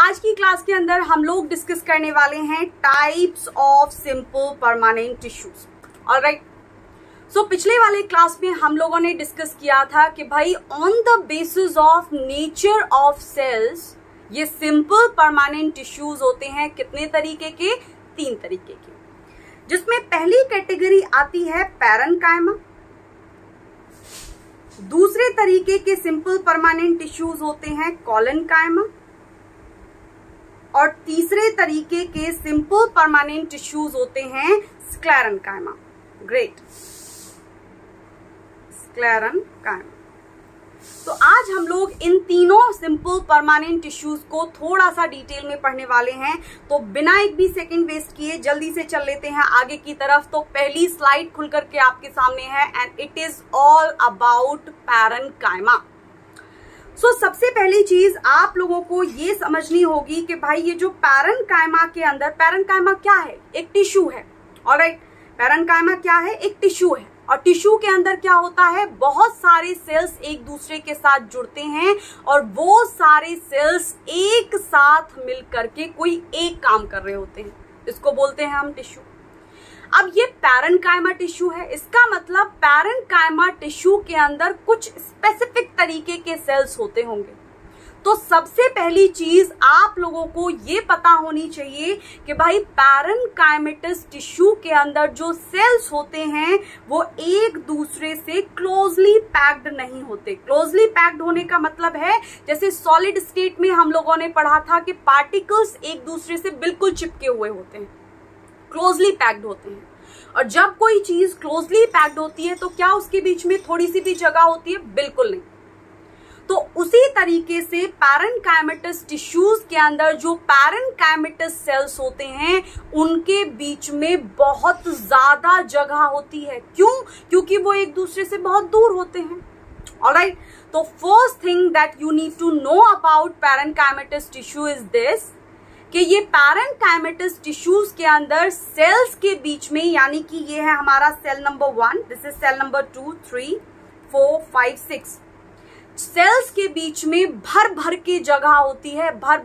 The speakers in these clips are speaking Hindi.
आज की क्लास के अंदर हम लोग डिस्कस करने वाले हैं types of simple permanent tissues. Alright, so पिछले वाले क्लास में हम लोगों ने डिस्कस किया था कि भाई on the basis of nature of cells ये सिंपल परमानेंट टिश्यूज होते हैं। कितने तरीके के? 3 तरीके के, जिसमें पहली कैटेगरी आती है पैरेन्काइमा। दूसरे तरीके के सिंपल परमानेंट टिश्यूज होते हैं कोलेनकाइमा और तीसरे तरीके के सिंपल परमानेंट टिश्यूज होते हैं स्क्लेरेन्काइमा। Great, sclerenchyma. तो आज हम लोग इन तीनों सिंपल परमानेंट टिश्यूज को थोड़ा सा डिटेल में पढ़ने वाले हैं। तो बिना एक भी सेकंड वेस्ट किए जल्दी से चल लेते हैं आगे की तरफ। तो पहली स्लाइड खुल करके आपके सामने है and it is all about parenchyma. So सबसे पहली चीज आप लोगों को ये समझनी होगी कि भाई ये जो पैरेन्काइमा के अंदर, पैरेन्काइमा क्या है? एक टिश्यू है। ऑलराइट, पैरेन्काइमा क्या है? एक टिश्यू है। और टिश्यू के अंदर क्या होता है? बहुत सारे सेल्स एक दूसरे के साथ जुड़ते हैं और वो सारे सेल्स एक साथ मिल करके कोई एक काम कर रहे होते हैं। इसको बोलते हैं हम टिश्यू। अब ये पैरेन्काइमा टिश्यू है, इसका मतलब पैरेन्काइमा टिश्यू के अंदर कुछ स्पेसिफिक तरीके के सेल्स होते होंगे। तो सबसे पहली चीज आप लोगों को ये पता होनी चाहिए कि भाई पैरेन्काइमेटस टिश्यू के अंदर जो सेल्स होते हैं वो एक दूसरे से क्लोजली पैक्ड नहीं होते। क्लोजली पैक्ड होने का मतलब है जैसे सॉलिड स्टेट में हम लोगों ने पढ़ा था कि पार्टिकल्स एक दूसरे से बिल्कुल चिपके हुए होते हैं, क्लोजली पैक्ड होते हैं। और जब कोई चीज क्लोजली पैक्ड होती है तो क्या उसके बीच में थोड़ी सी भी जगह होती है? बिल्कुल नहीं। तो उसी तरीके से पैरेन्काइमेटस टिश्यूज के अंदर जो पैरेन्काइमेटस सेल्स होते हैं उनके बीच में बहुत ज्यादा जगह होती है। क्यों? क्योंकि वो एक दूसरे से बहुत दूर होते हैं। ऑलराइट, तो first thing that you need to know about parenchymatous tissue is this कि ये पैरेन्काइमेटस टिश्यूज के अंदर सेल्स के बीच में, यानी कि ये है हमारा cell number 1, this is cell number 2, 3, 4, 5, 6। Cells के बीच में भर भर के जगह होती है, भर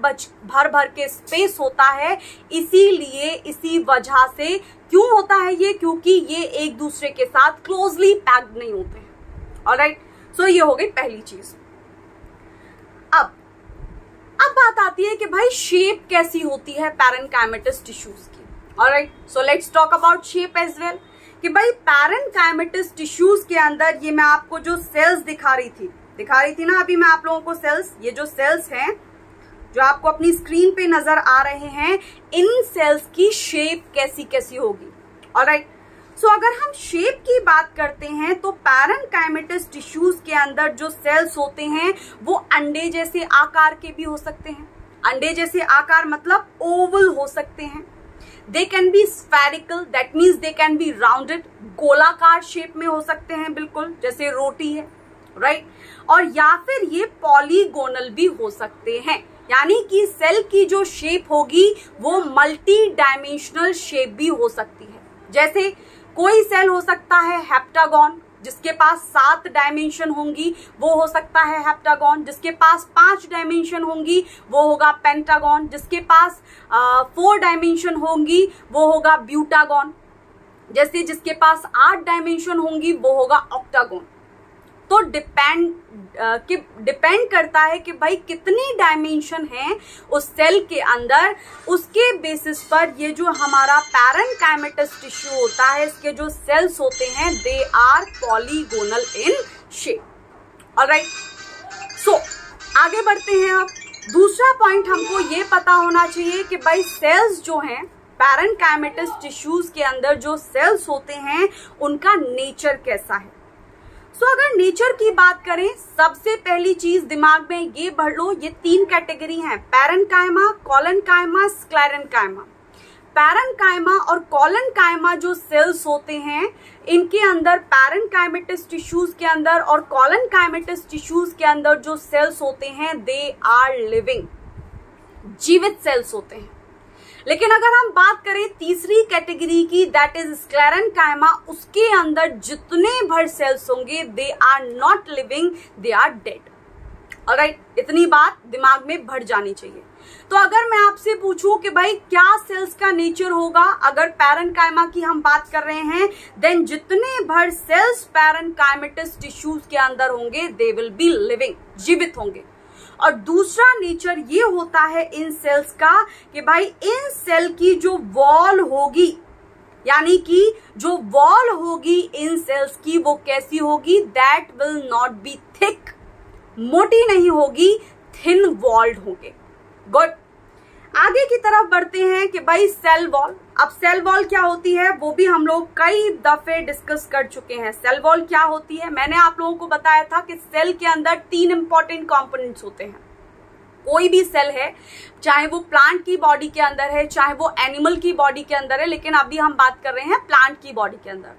भर के स्पेस होता है। इसीलिए इसी वजह से क्यों होता है ये? क्योंकि ये एक दूसरे के साथ क्लोजली पैक्ड नहीं होते हैं। ऑलराइट, सो ये हो गई पहली चीज। अब बात आती है कि भाई शेप कैसी होती है पैरेन्काइमेटस टिश्यूज की। Alright, so let's talk about shape as well कि भाई पैरेन्काइमेटस टिश्यूज के अंदर ये मैं आपको जो सेल्स दिखा रही थी ना अभी मैं आप लोगों को सेल्स, ये जो सेल्स हैं जो आपको अपनी स्क्रीन पे नजर आ रहे हैं, इन सेल्स की शेप कैसी कैसी होगी। ऑलराइट, सो अगर हम शेप की बात करते हैं तो पैरेन्काइमेटस टिश्यूज के अंदर जो सेल्स होते हैं वो अंडे जैसे आकार के भी हो सकते हैं। अंडे जैसे आकार मतलब ओवल हो सकते हैं। They can be spherical, that means they can be rounded, गोलाकार शेप में हो सकते हैं, बिल्कुल जैसे रोटी है। राइट, और या फिर ये पॉलीगोनल भी हो सकते हैं, यानी कि सेल की जो शेप होगी वो मल्टी डायमेंशनल शेप भी हो सकती है। जैसे कोई सेल हो सकता है हेप्टागोन, जिसके पास 7 डायमेंशन होंगी वो हो सकता है हेप्टागोन। जिसके पास 5 डायमेंशन होंगी वो होगा पेंटागोन। जिसके पास 4 डायमेंशन होंगी वो होगा ब्यूटागोन। जैसे जिसके पास 8 डायमेंशन होंगी वो होगा ऑक्टागोन। तो डिपेंड करता है कि भाई कितनी डायमेंशन है उस सेल के अंदर, उसके बेसिस पर ये जो हमारा पैरेन्काइमेटस टिश्यू होता है, इसके जो सेल्स होते हैं they are polygonal in shape. Alright, so आगे बढ़ते हैं। अब दूसरा पॉइंट हमको ये पता होना चाहिए कि भाई सेल्स जो हैं पैरेन्काइमेटस टिश्यूज के अंदर जो सेल्स होते हैं उनका नेचर कैसा है। सो अगर नेचर की बात करें, सबसे पहली चीज दिमाग में ये भर लो, ये 3 कैटेगरी हैं, पैरेन्काइमा, कोलेनकाइमा, स्क्लेरेन्काइमा। पैरेन्काइमा और कोलेनकाइमा जो सेल्स होते हैं इनके अंदर, पैरेन्काइमेटस टिश्यूज के अंदर और कोलेनकाइमेटस टिश्यूज के अंदर जो सेल्स होते हैं दे आर लिविंग, जीवित सेल्स होते हैं। लेकिन अगर हम बात करें तीसरी कैटेगरी की, दैट इज स्क्लेरेन्काइमा, उसके अंदर जितने भर सेल्स होंगे they are not living, they are dead. Alright, इतनी बात दिमाग में भर जानी चाहिए। तो अगर मैं आपसे पूछूं कि भाई क्या सेल्स का नेचर होगा, अगर पैरेन्काइमा की हम बात कर रहे हैं, देन जितने भर सेल्स पैरेन्काइमेटस टिश्यूज के अंदर होंगे दे विल बी लिविंग, जीवित होंगे। और दूसरा नेचर ये होता है इन सेल्स का कि भाई इन सेल की जो वॉल होगी, यानी कि जो वॉल होगी इन सेल्स की वो कैसी होगी, that will not be thick, मोटी नहीं होगी, थिन वॉल्ड होंगे। गुड, आगे की तरफ बढ़ते हैं कि भाई सेल वॉल। अब सेल वॉल क्या होती है वो भी हम लोग कई दफे डिस्कस कर चुके हैं। सेल वॉल क्या होती है, मैंने आप लोगों को बताया था कि सेल के अंदर 3 इंपॉर्टेंट कंपोनेंट्स होते हैं। कोई भी सेल है, चाहे वो प्लांट की बॉडी के अंदर है, चाहे वो एनिमल की बॉडी के अंदर है, लेकिन अभी हम बात कर रहे हैं प्लांट की बॉडी के अंदर।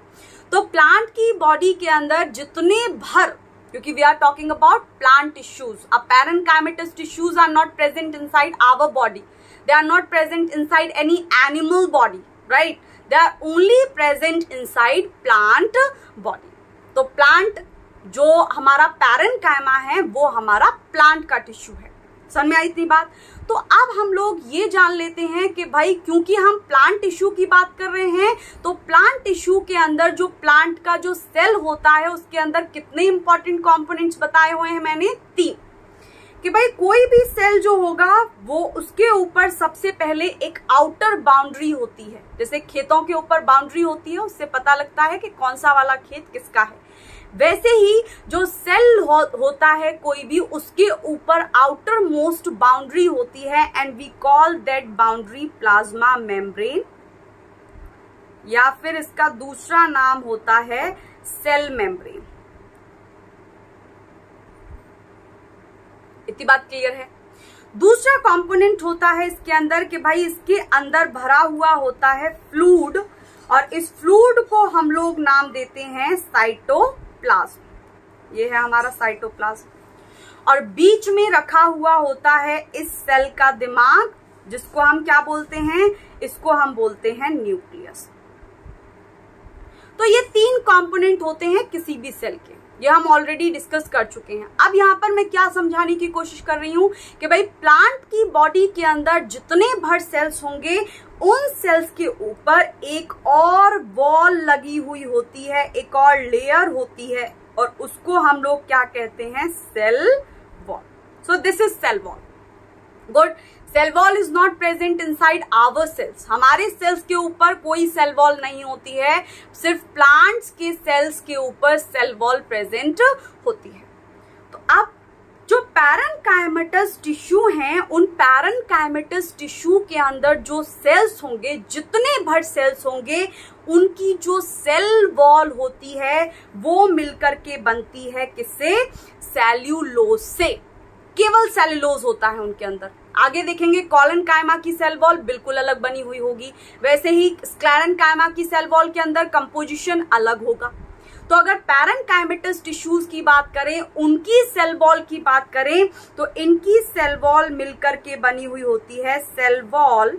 तो प्लांट की बॉडी के अंदर जितने भर, क्योंकि we are talking about plant tissues, अब parenchymatous tissues are not present inside our body, they are not present inside any animal body, right? They are only present inside plant body. तो प्लांट जो हमारा पैरेन्काइमा है वो हमारा प्लांट का टिश्यू है। समझ में आई इतनी बात? तो अब हम लोग ये जान लेते हैं कि भाई क्योंकि हम प्लांट टिश्यू की बात कर रहे हैं, तो प्लांट टिश्यू के अंदर जो प्लांट का जो सेल होता है उसके अंदर कितने इंपॉर्टेंट कंपोनेंट्स बताए हुए हैं मैंने, 3। कि भाई कोई भी सेल जो होगा वो उसके ऊपर सबसे पहले एक आउटर बाउंड्री होती है, जैसे खेतों के ऊपर बाउंड्री होती है, उससे पता लगता है कि कौन सा वाला खेत किसका है। वैसे ही जो सेल होता है कोई भी, उसके ऊपर आउटर मोस्ट बाउंड्री होती है and we call that boundary plasma membrane, या फिर इसका दूसरा नाम होता है सेल मेम्ब्रेन। इतनी बात क्लियर है? दूसरा कंपोनेंट होता है इसके अंदर कि भाई इसके अंदर भरा हुआ होता है फ्लूइड, और इस फ्लूइड को हम लोग नाम देते हैं साइटोप्लाज्म। ये है हमारा साइटोप्लाज्म, और बीच में रखा हुआ होता है इस सेल का दिमाग, जिसको हम क्या बोलते हैं, इसको हम बोलते हैं न्यूक्लियस। तो ये 3 कंपोनेंट होते हैं किसी भी सेल के, ये हम ऑलरेडी डिस्कस कर चुके हैं। अब यहाँ पर मैं क्या समझाने की कोशिश कर रही हूँ कि भाई प्लांट की बॉडी के अंदर जितने भर सेल्स होंगे उन सेल्स के ऊपर एक और वॉल लगी हुई होती है, एक और लेयर होती है, और उसको हम लोग क्या कहते हैं, cell wall. So this is cell wall. Good, cell wall is not present inside our cells. हमारे सेल्स के ऊपर कोई सेल वॉल नहीं होती है, सिर्फ प्लांट्स के सेल्स के ऊपर सेल वॉल प्रेजेंट होती है। तो अब जो पैरेन्काइमेटस टिश्यू हैं, उन पैरेन्काइमेटस टिश्यू के अंदर जो सेल्स होंगे, जितने भर सेल्स होंगे, उनकी जो सेल वॉल होती है वो मिलकर के बनती है किससे, सेल्यूलोज से। केवल सेल्यूलोज होता है उनके अंदर। आगे देखेंगे कॉलेनकाइमा की सेल वॉल बिल्कुल अलग बनी हुई होगी, वैसे ही स्क्लेरेनकाइमा की सेल वॉल के अंदर कंपोजिशन अलग होगा। तो अगर पैरेन्काइमेटस टिश्यूज की बात करें, उनकी सेल वॉल की बात करें, तो इनकी सेल वॉल मिलकर के बनी हुई होती है, cell wall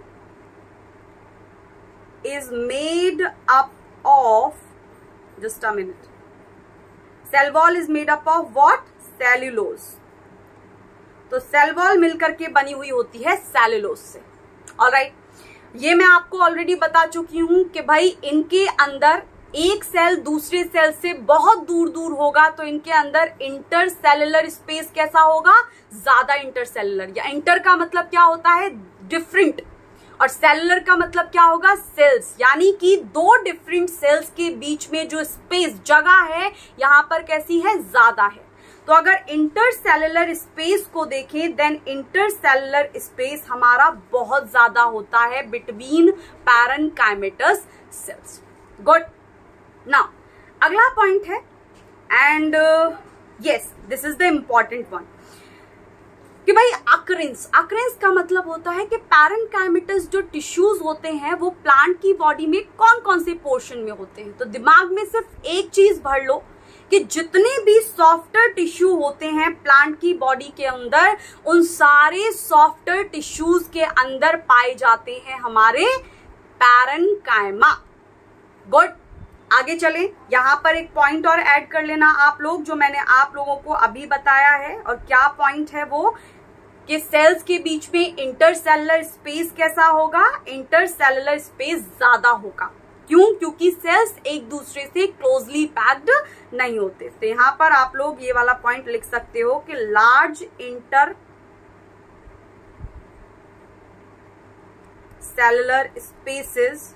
is made up of, just a minute, cell wall is made up of what, cellulose. तो सेल वॉल मिलकर के बनी हुई होती है सेल्यूलोज से। ऑलराइट, ये मैं आपको ऑलरेडी बता चुकी हूं कि भाई इनके अंदर एक सेल दूसरे सेल से बहुत दूर दूर होगा, तो इनके अंदर इंटरसेलुलर स्पेस कैसा होगा, ज्यादा इंटरसेलुलर। या इंटर का मतलब क्या होता है, डिफरेंट, और सेलुलर का मतलब क्या होगा, सेल्स, यानी कि 2 डिफरेंट सेल्स के बीच में जो स्पेस, जगह है, यहां पर कैसी है, ज्यादा है। तो अगर इंटरसेलुलर स्पेस को देखें, देन इंटरसेलुलर स्पेस हमारा बहुत ज्यादा होता है between parenchymatous sales. Good, now अगला पॉइंट है, and yes this is the important one, कि भाई अकरेंस। अकरेंस का मतलब होता है कि पैरेन्काइमेटस जो टिश्यूज होते हैं वो प्लांट की बॉडी में कौन कौन से पोर्शन में होते हैं। तो दिमाग में सिर्फ एक चीज भर लो कि जितने भी सॉफ्टर टिश्यू होते हैं प्लांट की बॉडी के अंदर, उन सारे सॉफ्टर टिश्यूज के अंदर पाए जाते हैं हमारे पैरेन्काइमा। गुड, आगे चले, यहां पर एक पॉइंट और ऐड कर लेना आप लोग, जो मैंने आप लोगों को अभी बताया है। और क्या पॉइंट है वो, कि सेल्स के बीच में इंटरसेलुलर स्पेस कैसा होगा, इंटरसेलुलर स्पेस ज्यादा होगा। क्यों? क्योंकि सेल्स एक दूसरे से क्लोजली पैक्ड नहीं होते। तो यहां पर आप लोग ये वाला पॉइंट लिख सकते हो कि large inter cellular spaces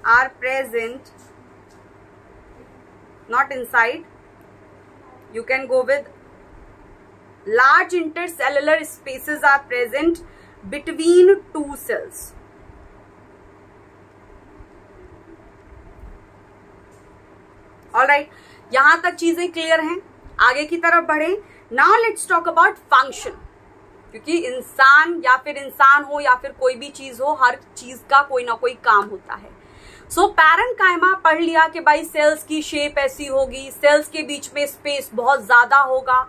are present, not inside, you can go with large intercellular spaces are present between two cells. Alright, यहां तक चीजें क्लियर हैं। आगे की तरफ बढ़े। Now let's talk about function, क्योंकि इंसान या फिर इंसान हो या फिर कोई भी चीज हो, हर चीज का कोई ना कोई काम होता है। सो पैरेन्काइमा पढ़ लिया कि भाई सेल्स की शेप ऐसी होगी, सेल्स के बीच में स्पेस बहुत ज्यादा होगा।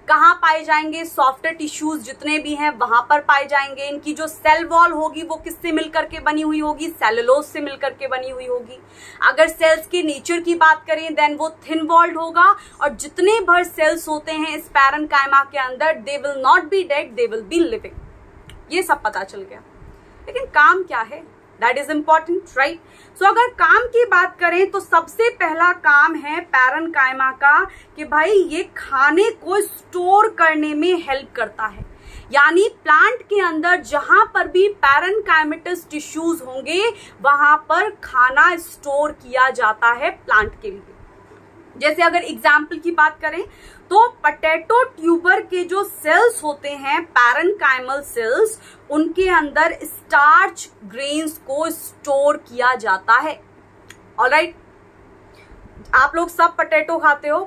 कहाँ पाए जाएंगे? सॉफ्ट टिश्यूज जितने भी हैं वहां पर पाए जाएंगे। इनकी जो सेल वॉल होगी वो किससे मिलकर के बनी हुई होगी? सेलुलोज से मिलकर के बनी हुई होगी। अगर सेल्स के नेचर की बात करें देन वो थिन वॉल्ड होगा, और जितने भर सेल्स होते हैं इस पैरेन्काइमा के अंदर, they will not be dead, they will be living. ये सब पता चल गया। लेकिन काम क्या है? That is important, right? So अगर काम की बात करें तो सबसे पहला काम है पैरेन्काइमा का कि भाई ये खाने को स्टोर करने में हेल्प करता है। यानी प्लांट के अंदर जहां पर भी पैरेन्काइमेटस टिश्यूज होंगे वहां पर खाना स्टोर किया जाता है प्लांट के लिए। जैसे अगर एग्जाम्पल की बात करें तो पोटैटो ट्यूबर के जो सेल्स होते हैं, पैरेन्काइमल सेल्स, उनके अंदर स्टार्च ग्रेन्स को स्टोर किया जाता है। ऑलराइट, आप लोग सब पोटैटो खाते हो,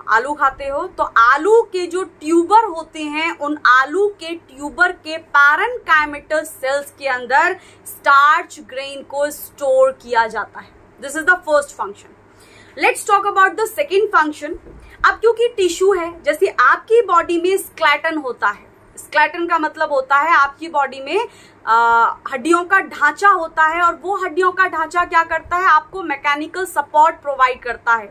आलू खाते हो, तो आलू के जो ट्यूबर होते हैं उन आलू के ट्यूबर के पैरेन्काइमेटल सेल्स के अंदर स्टार्च ग्रेन को स्टोर किया जाता है। This is the first function. Let's talk about the second function. अब क्योंकि टिश्यू है, जैसे आपकी बॉडी में स्केलेटन होता है, स्केलेटन का मतलब होता है आपकी बॉडी में हड्डियों का ढांचा होता है, और वो हड्डियों का ढांचा क्या करता है? आपको मैकेनिकल सपोर्ट प्रोवाइड करता है।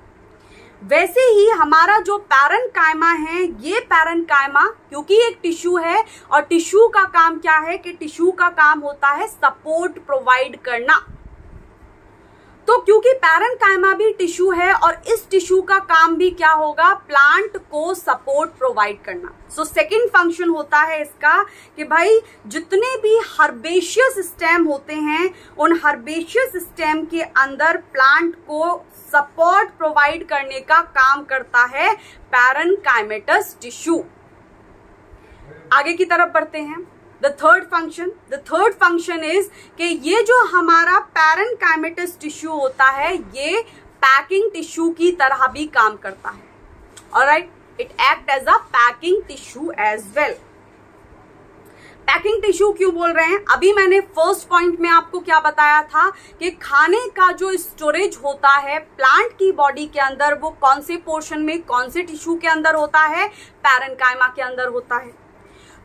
वैसे ही हमारा जो पैरेन्काइमा है, ये पैरेन्काइमा क्योंकि एक टिश्यू है, और टिश्यू का काम क्या है कि टिश्यू का काम होता है सपोर्ट प्रोवाइड करना। तो क्योंकि पैरेन्काइमा भी टिश्यू है और इस टिश्यू का काम भी क्या होगा? प्लांट को सपोर्ट प्रोवाइड करना। सो सेकेंड फंक्शन होता है इसका कि भाई जितने भी हर्बेशियस स्टेम होते हैं उन हर्बेशियस स्टेम के अंदर प्लांट को सपोर्ट प्रोवाइड करने का काम करता है पैरेन्काइमेटस टिश्यू। आगे की तरफ बढ़ते हैं। The third function is कि ये जो हमारा पैरेन्काइमेटस टिश्यू होता है ये पैकिंग टिश्यू की तरह भी काम करता है। Alright, it act as a packing tissue as well. Packing tissue क्यों बोल रहे हैं? अभी मैंने फर्स्ट पॉइंट में आपको क्या बताया था कि खाने का जो स्टोरेज होता है प्लांट की बॉडी के अंदर, वो कौन से पोर्शन में, कौन से टिश्यू के अंदर होता है? पैरेन्काइमा के अंदर होता है।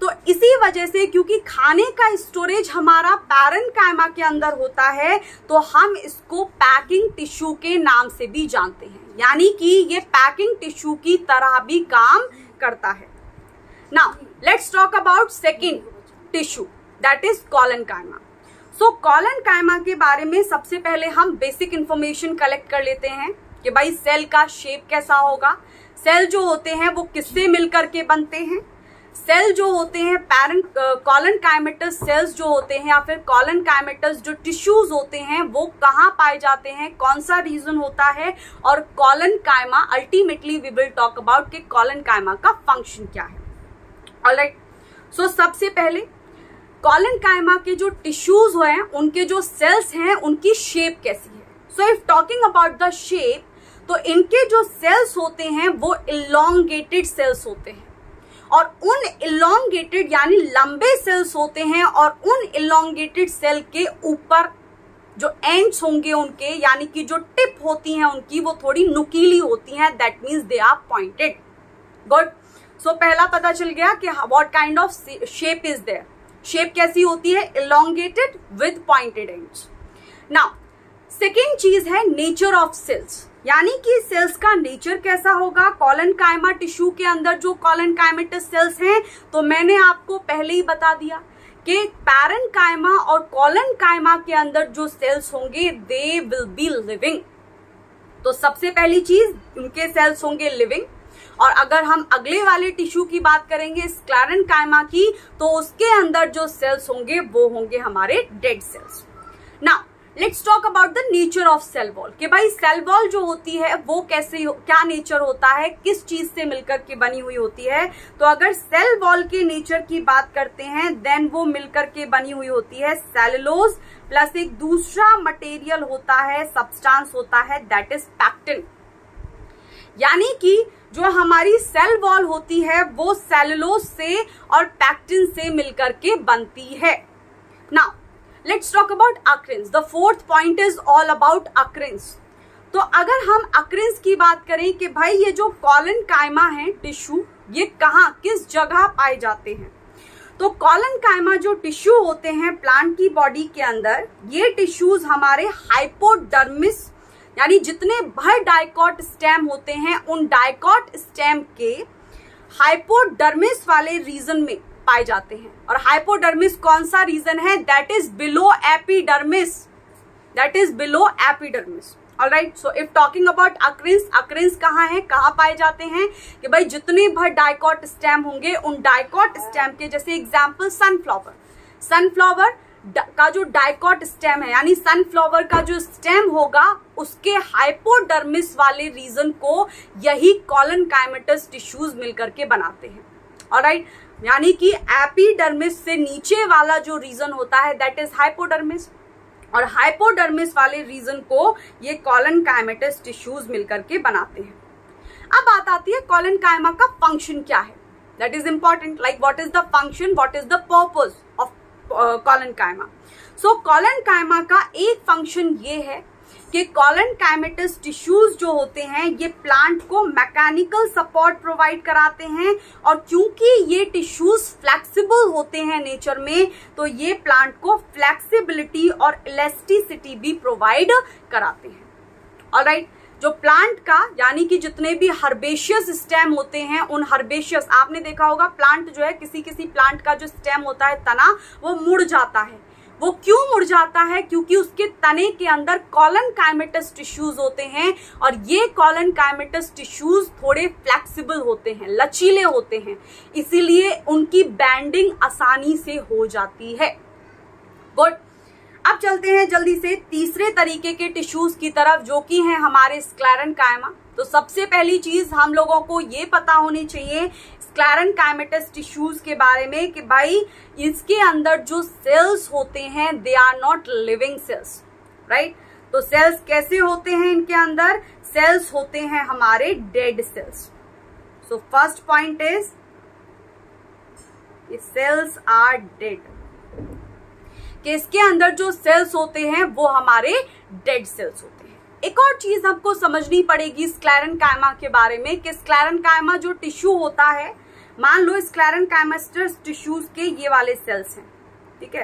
तो इसी वजह से क्योंकि खाने का स्टोरेज हमारा पैरेन्काइमा के अंदर होता है तो हम इसको पैकिंग टिश्यू के नाम से भी जानते हैं, यानी कि ये पैकिंग टिश्यू की तरह भी काम करता है। Now let's talk about second tissue, that is collenchyma. So collenchyma के बारे में सबसे पहले हम बेसिक इंफॉर्मेशन कलेक्ट कर लेते हैं कि भाई सेल का शेप कैसा होगा, सेल जो होते हैं वो किससे मिलकर के बनते हैं, सेल जो होते हैं कोलेनकाइमेटस सेल्स जो होते हैं या फिर कोलेनकाइमेटस जो टिश्यूज होते हैं वो कहाँ पाए जाते हैं, कौन सा रीजन होता है, और collenchyma ultimately we will talk about कि कोलेनकाइमा का फंक्शन क्या है। ऑलराइट, सो सबसे पहले कोलेनकाइमा के जो टिश्यूज हैं उनके जो सेल्स हैं उनकी शेप कैसी है। सो if talking about the shape, तो इनके जो सेल्स होते हैं वो इलॉन्गेटेड सेल्स होते हैं, और उन इलॉन्गेटेड यानी लंबे सेल्स होते हैं, और उन इलॉन्गेटेड सेल के ऊपर जो एंड्स होंगे उनके, यानी कि जो टिप होती हैं उनकी, वो थोड़ी नुकीली होती हैं, that means they are pointed. Good. So पहला पता चल गया कि what kind of shape is there. Shape कैसी होती है? Elongated with pointed ends. Now second चीज है नेचर ऑफ सेल्स, यानी कि सेल्स का नेचर कैसा होगा। कॉलनकाइमा टिश्यू के अंदर जो कॉलनकाइमेटस सेल्स हैं, तो मैंने आपको पहले ही बता दिया कि पैरेन्काइमा और कॉलनकाइमा के अंदर जो सेल्स होंगे दे विल बी लिविंग। तो सबसे पहली चीज उनके सेल्स होंगे लिविंग। और अगर हम अगले वाले टिश्यू की बात करेंगे स्क्लेरेन्काइमा की, तो उसके अंदर जो सेल्स होंगे वो होंगे हमारे dead cells. Now let's talk about the nature of cell wall, कि भाई सेल वॉल जो होती है वो क्या नेचर होता है, किस चीज से मिलकर के बनी हुई होती है। तो अगर सेल वॉल के नेचर की बात करते हैं देन वो मिलकर के बनी हुई होती है सेलुलोज प्लस एक दूसरा मटेरियल होता है, सब्सटेंस होता है, दैट इज पैक्टिन। यानी कि जो हमारी सेल वॉल होती है वो सेलुलोज से और पैक्टिन से मिलकर के बनती है। Now let's talk about occurrence. The fourth point is all about occurrence. तो अगर हम अक्रेंस की बात करें कि भाई ये जो कॉलनकाइमा है टिश्यू, ये कहाँ किस जगह पाए जाते हैं, तो कॉलनकाइमा जो टिश्यू होते हैं प्लांट की बॉडी के अंदर, ये टिश्यूज हमारे हाइपोडर्मिस यानी जितने भर डाइकॉट स्टेम होते हैं उन डाइकॉट स्टेम के हाइपोडर्मिस वाले रीजन में पाए जाते हैं। और हाइपोडर्मिस कौन सा रीजन है? That is below epidermis, that is below epidermis. Alright, so if talking about occurrence, occurrence कहाँ है, कहाँ पाए जाते हैं कि भाई जितने भर डाइकॉट स्टेम होंगे उन डाइकॉट स्टेम के, जैसे एग्जांपल सनफ्लावर, सनफ्लावर का जो डाइकॉट स्टेम है यानी सनफ्लावर का जो स्टेम होगा उसके हाइपोडर्मिस वाले रीजन को यही कॉलनकाइमेटस टिश्यूज मिलकर के बनाते हैं। ऑलराइट, यानी कि एपिडर्मिस से नीचे वाला जो रीजन होता है दैट इज हाइपोडर्मिस, और हाइपोडर्मिस वाले रीजन को ये कॉलनकाइमेटस टिश्यूज मिलकर के बनाते हैं। अब बात आती है कॉलनकाइमा का फंक्शन क्या है, that is important. Like what is the function, what is the purpose of collenchyma. So collenchyma का एक फंक्शन ये है कि कॉलनकाइमेटस टिश्यूज जो होते हैं ये प्लांट को मैकेनिकल सपोर्ट प्रोवाइड कराते हैं, और क्योंकि ये टिश्यूज फ्लेक्सिबल होते हैं नेचर में, तो ये प्लांट को फ्लेक्सिबिलिटी और इलास्टिसिटी भी प्रोवाइड कराते हैं। ऑलराइट, जो प्लांट का यानी कि जितने भी हर्बेशियस स्टेम होते हैं उन हर्बेशियस, आपने देखा होगा प्लांट जो है किसी किसी प्लांट का जो स्टेम होता है तना, वो मुड़ जाता है। वो क्यों मुड़ जाता है? क्योंकि उसके तने के अंदर कॉलनकाइमेटस टिश्यूज होते हैं, और ये कॉलनकाइमेटस टिश्यूज थोड़े फ्लेक्सिबल होते हैं, लचीले होते हैं, इसीलिए उनकी बैंडिंग आसानी से हो जाती है। गुड, अब चलते हैं जल्दी से तीसरे तरीके के टिश्यूज की तरफ जो कि हैं हमारे स्क्लेरेन्काइमा। तो सबसे पहली चीज हम लोगों को ये पता होनी चाहिए स्क्लेरेन्काइमेटस टिश्यूज के बारे में कि भाई इसके अंदर जो सेल्स होते हैं they are not living cells, right. तो सेल्स कैसे होते हैं इनके अंदर? सेल्स होते हैं हमारे dead cells. So first point is cells are dead, कि इसके अंदर जो सेल्स होते हैं वो हमारे डेड सेल्स होते हैं। एक और चीज आपको समझनी पड़ेगी स्क्लेरेन्काइमा के बारे में कि स्क्लेरेन्काइमा जो टिश्यू होता है, मान लो स्क्लेरेन्काइमेटस टिश्यूज के ये वाले सेल्स हैं, ठीक है।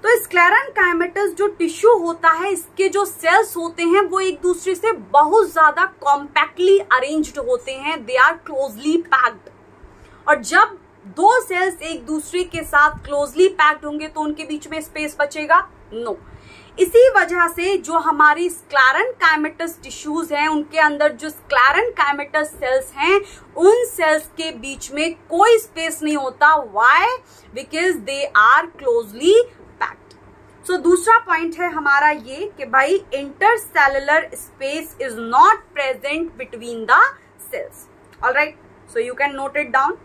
तो स्क्लेरेन्काइमेटस जो टिश्यू होता है इसके जो सेल्स होते हैं वो एक दूसरे से बहुत ज्यादा कॉम्पैक्टली अरेंज्ड होते हैं, दे आर क्लोजली पैक्ड। और जब दो सेल्स एक दूसरे के साथ क्लोजली पैक्ड होंगे तो उनके बीच में स्पेस बचेगा? नो। इसी वजह से जो हमारी स्क्लेरेन्काइमेटस टिश्यूज हैं उनके अंदर जो स्क्लेरेन्काइमेटस सेल्स हैं उन सेल्स के बीच में कोई स्पेस नहीं होता। Why? Because they are closely packed. So दूसरा पॉइंट है हमारा ये कि भाई intercellular space is not present between the cells. Alright, so you can note it down.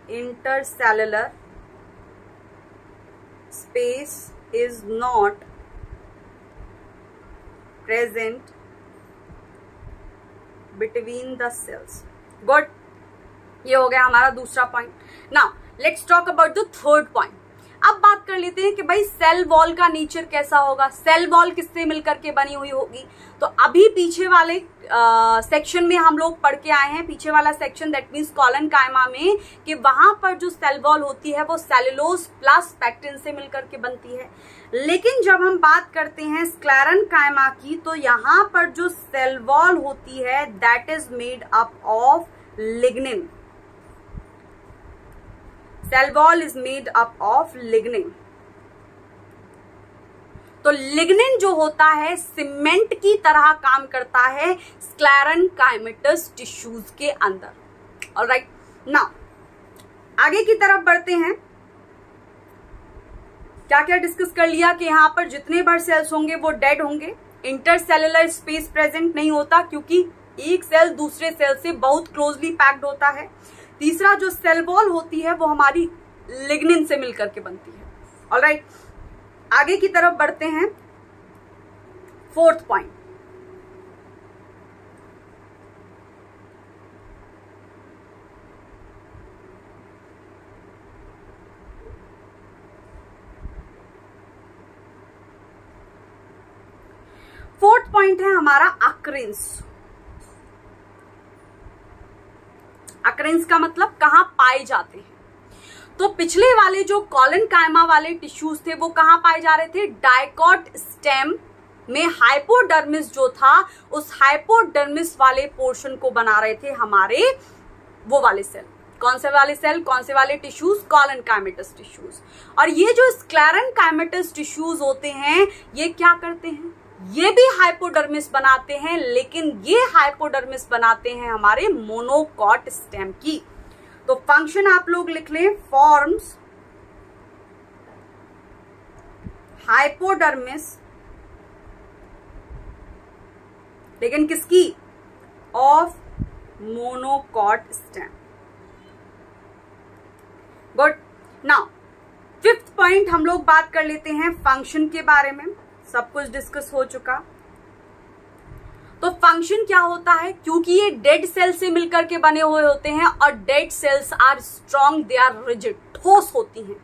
Intercellular space is not present between the cells. Good. ये हो गया हमारा दूसरा point. Now let's talk about the third point. अब बात कर लेते हैं कि भाई सेल वॉल का नेचर कैसा होगा, सेल वॉल किससे मिलकर के बनी हुई होगी। तो अभी पीछे वाले सेक्शन में हम लोग पढ़ के आए हैं, पीछे वाला सेक्शन, दैट मीन्स कॉलन कायमा में, कि वहां पर जो सेल वॉल होती है वो सेलुलोज प्लस पैक्टिन से मिलकर के बनती है। लेकिन जब हम बात करते हैं स्क्लेरन कायमा की, तो यहाँ पर जो सेल वॉल होती है that is made up of lignin. Cell wall is made up of lignin. तो लिग्निन जो होता है सीमेंट की तरह काम करता है स्क्लेरन कायमेटस टिश्यूज के अंदर। ऑलराइट, नाउ आगे की तरफ बढ़ते हैं। क्या क्या डिस्कस कर लिया कि यहां पर जितने बार सेल्स होंगे वो डेड होंगे, इंटरसेलुलर स्पेस प्रेजेंट नहीं होता क्योंकि एक सेल दूसरे सेल से बहुत क्लोजली पैक्ड होता है। तीसरा, जो सेल वॉल होती है वो हमारी लिग्निन से मिलकर के बनती है। ऑलराइट, आगे की तरफ बढ़ते हैं। फोर्थ पॉइंट, फोर्थ पॉइंट है हमारा अक्रेंस। अक्रेंस का मतलब कहां पाए जाते हैं। तो पिछले वाले जो कॉलन कायमा वाले टिश्यूज थे वो कहां पाए जा रहे थे, डाइकॉट स्टेम में हाइपोडर्मिस जो था उस हाइपोडर्मिस वाले पोर्शन को बना रहे थे हमारे वो वाले सेल। कौन से वाले सेल, कौन से वाले टिश्यूज, कॉलन कायमेटस टिश्यूज। और ये जो स्क्लेरन कायमेटस टिश्यूज होते हैं ये क्या करते हैं, ये भी हाइपोडर्मिस बनाते हैं, लेकिन ये हाइपोडर्मिस बनाते हैं हमारे मोनोकॉट स्टेम की। तो फंक्शन आप लोग लिख लें, फॉर्म्स हाइपोडर्मिस, लेकिन किसकी, of monocot stem. Good. Now fifth point हम लोग बात कर लेते हैं फंक्शन के बारे में। सब कुछ डिस्कस हो चुका। तो फंक्शन क्या होता है, क्योंकि ये डेड सेल से मिलकर के बने हुए होते हैं और dead cells are strong, they are rigid, ठोस होती हैं।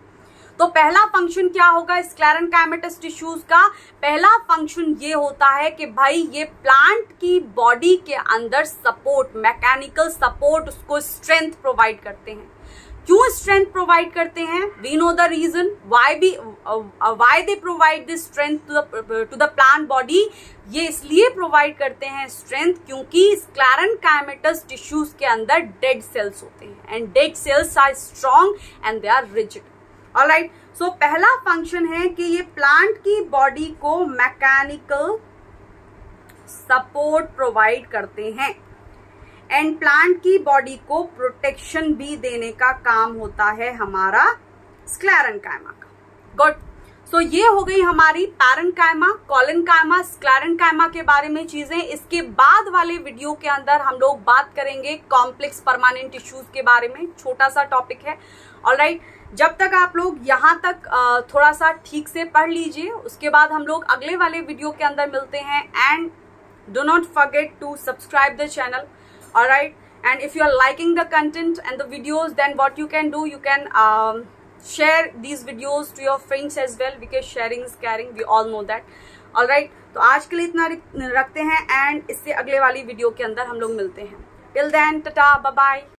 तो पहला फंक्शन क्या होगा स्क्लेरन कायमेटस टिश्यूज का, पहला फंक्शन ये होता है कि भाई ये प्लांट की बॉडी के अंदर सपोर्ट, मैकेनिकल सपोर्ट, उसको स्ट्रेंथ प्रोवाइड करते हैं। क्यों स्ट्रेंथ प्रोवाइड करते हैं, we know the reason why they provide this strength to the plant body. ये इसलिए प्रोवाइड करते हैं स्ट्रेंथ क्योंकि स्क्लेरन कायमेटस टिश्यूज के अंदर डेड सेल्स होते हैं and dead cells are strong and they are rigid. Alright, so पहला फंक्शन है कि ये प्लांट की बॉडी को मैकेनिकल सपोर्ट प्रोवाइड करते हैं एंड प्लांट की बॉडी को प्रोटेक्शन भी देने का काम होता है हमारा स्क्लेरन कायमा का। गुड। सो ये हो गई हमारी पैरन कायमा, कॉलन कायमा, स्क्लेरन कायमा के बारे में चीजें। इसके बाद वाले वीडियो के अंदर हम लोग बात करेंगे कॉम्प्लेक्स परमानेंट टिश्यूज के बारे में, छोटा सा टॉपिक है। ऑलराइट, जब तक आप लोग यहाँ तक थोड़ा सा ठीक से पढ़ लीजिए, उसके बाद हम लोग अगले वाले वीडियो के अंदर मिलते हैं। And do not forget to subscribe the channel. Alright, and if you are liking the content and the videos, then what you can do, you can share these videos to your friends as well, because sharing is caring, we all know that. Alright, तो आज के लिए इतना रखते हैं एंड इससे अगले वाली वीडियो के अंदर हम लोग मिलते हैं। Till then, tata, bye bye.